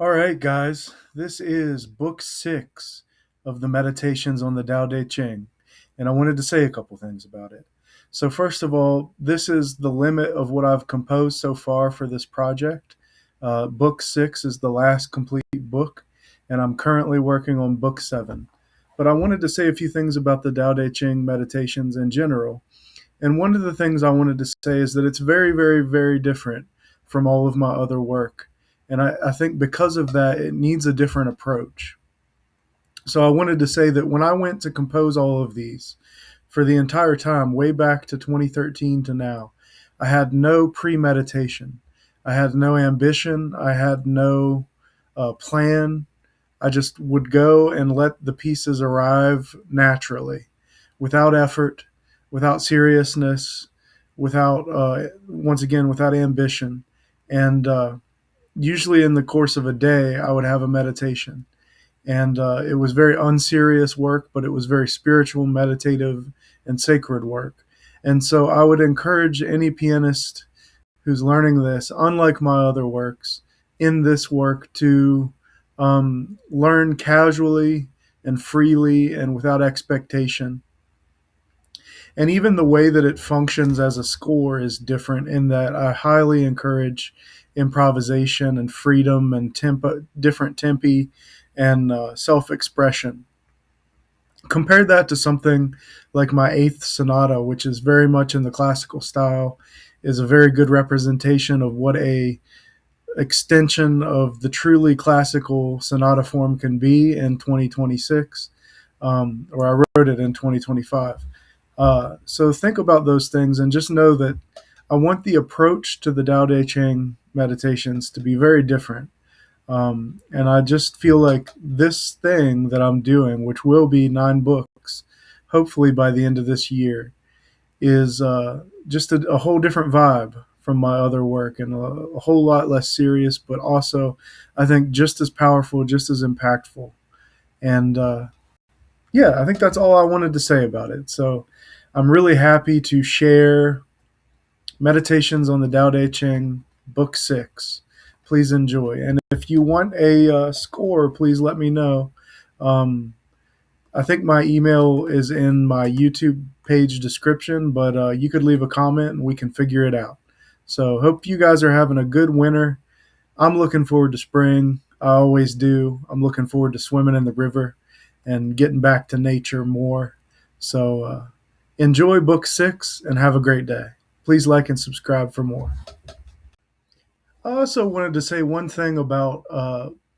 All right, guys, this is book 6 of the Meditations on the Tao Te Ching, and I wanted to say a couple things about it. So, first of all, this is the limit of what I've composed so far for this project. Book 6 is the last complete book, and I'm currently working on book 7. But I wanted to say a few things about the Tao Te Ching meditations in general. And one of the things I wanted to say is that it's very, very, very different from all of my other work. And I think because of that, it needs a different approach. So I wanted to say that when I went to compose all of these for the entire time, way back to 2013 to now, I had no premeditation. I had no ambition. I had no plan. I just would go and let the pieces arrive naturally, without effort, without seriousness, without, once again, without ambition. And usually in the course of a day, I would have a meditation. And it was very unserious work, but it was very spiritual, meditative, and sacred work. And so I would encourage any pianist who's learning this, unlike my other works, in this work to learn casually and freely and without expectation. And even the way that it functions as a score is different in that I highly encourage improvisation and freedom and tempo, different tempi and self-expression. Compare that to something like my eighth sonata, which is very much in the classical style, is a very good representation of what a extension of the truly classical sonata form can be in 2026, or I wrote it in 2025. So think about those things and just know that I want the approach to the Tao Te Ching meditations to be very different. And I just feel like this thing that I'm doing, which will be 9 books, hopefully by the end of this year, is just a whole different vibe from my other work and a whole lot less serious, but also I think just as powerful, just as impactful. And yeah, I think that's all I wanted to say about it. So I'm really happy to share Meditations on the Tao Te Ching, Book 6. Please enjoy. And if you want a score, please let me know. Um, I think my email is in my YouTube page description, but you could leave a comment and we can figure it out. So, hope you guys are having a good winter. I'm looking forward to spring. I always do. I'm looking forward to swimming in the river and getting back to nature more. So, enjoy book 6 and have a great day. Please like and subscribe for more. I also wanted to say one thing about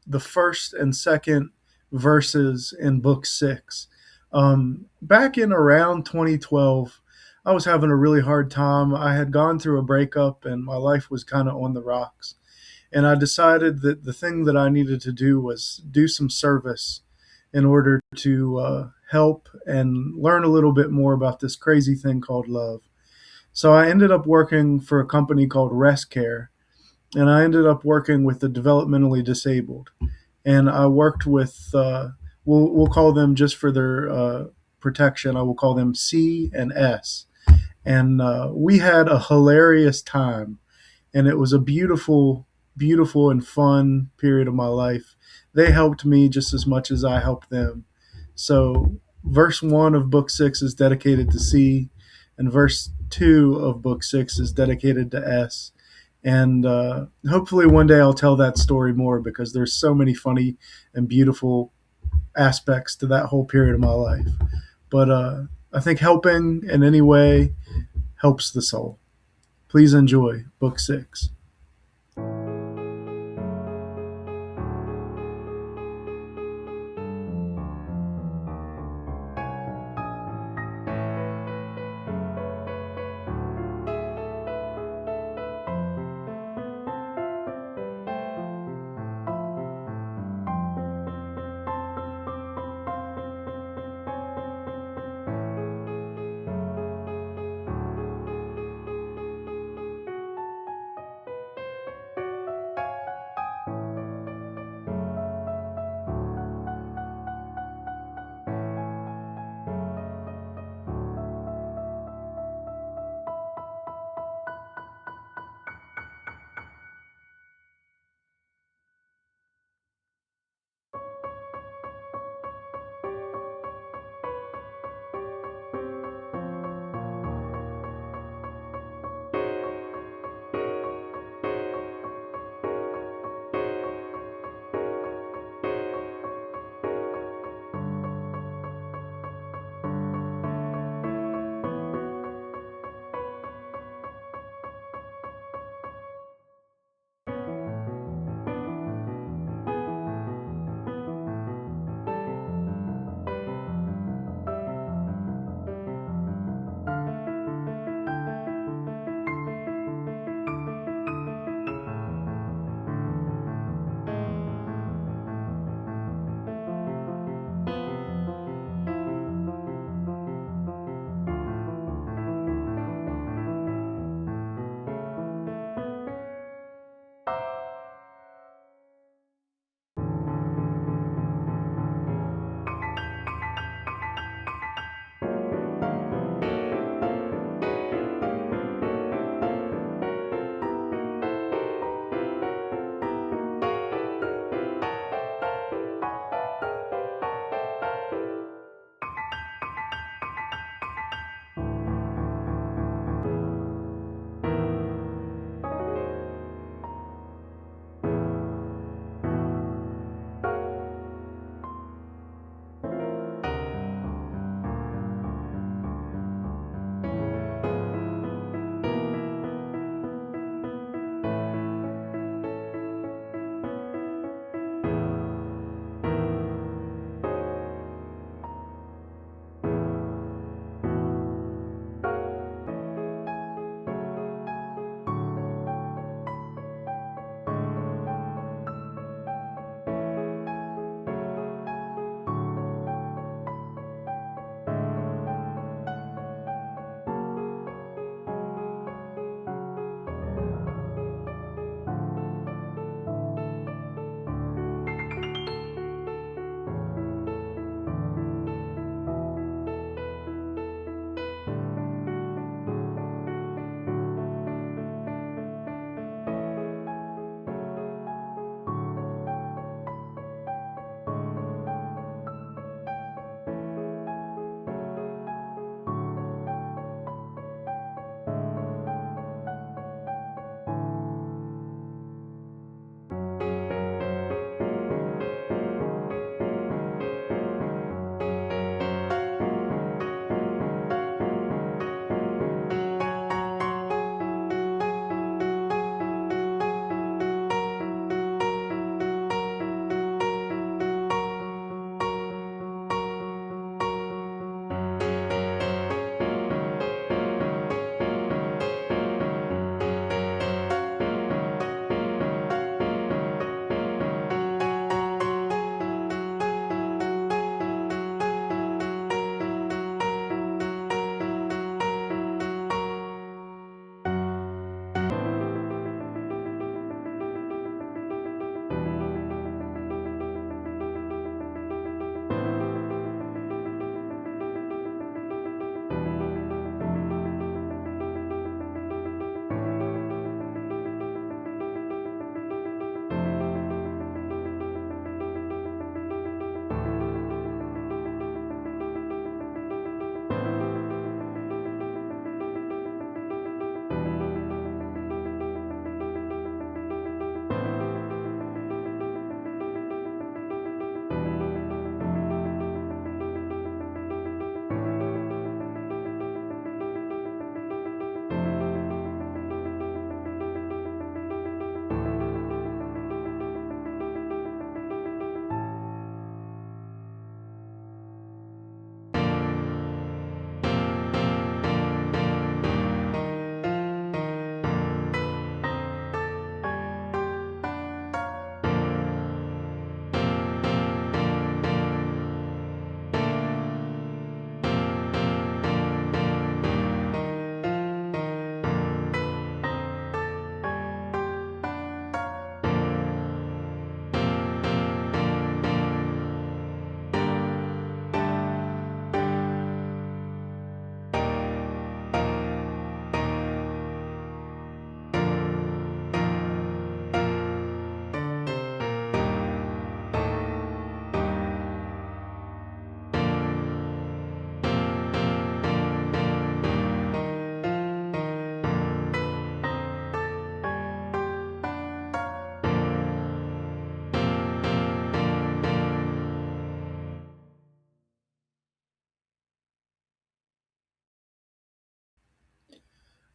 the first and second verses in book 6. Back in around 2012, I was having a really hard time. I had gone through a breakup and my life was kind of on the rocks. And I decided that the thing that I needed to do was do some service in order to help and learn a little bit more about this crazy thing called love. So I ended up working for a company called Rest Care, and I ended up working with the developmentally disabled. And I worked with, we'll call them just for their protection, I will call them C and S. And we had a hilarious time, and it was a beautiful, beautiful and fun period of my life. They helped me just as much as I helped them. So, verse 1 of book 6 is dedicated to C, and verse 2 of book 6 is dedicated to S. And hopefully, one day I'll tell that story more because there's so many funny and beautiful aspects to that whole period of my life. But I think helping in any way helps the soul. Please enjoy book 6.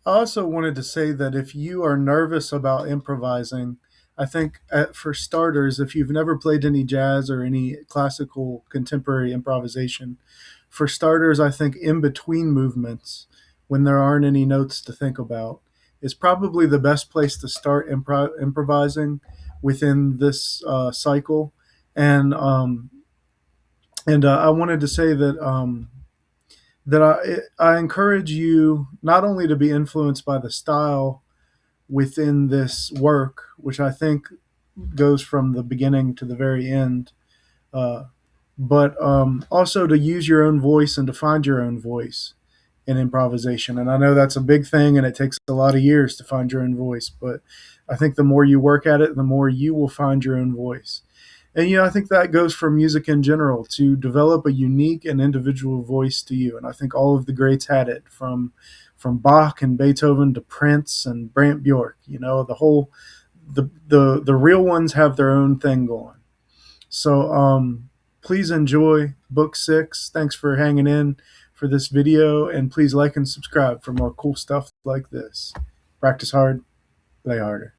I also wanted to say that if you are nervous about improvising, I think for starters, if you've never played any jazz or any classical contemporary improvisation, for starters, I think in between movements, when there aren't any notes to think about, is probably the best place to start improvising within this cycle. And I wanted to say that I encourage you not only to be influenced by the style within this work, which I think goes from the beginning to the very end, uh, but also to use your own voice and to find your own voice in improvisation. And I know that's a big thing and it takes a lot of years to find your own voice, but I think the more you work at it, the more you will find your own voice. And I think that goes for music in general, to develop a unique and individual voice to you. And I think all of the greats had it, from Bach and Beethoven to Prince and Brant Bjork. The real ones have their own thing going. So please enjoy book 6. Thanks for hanging in for this video, and please like and subscribe for more cool stuff like this. Practice hard, play harder.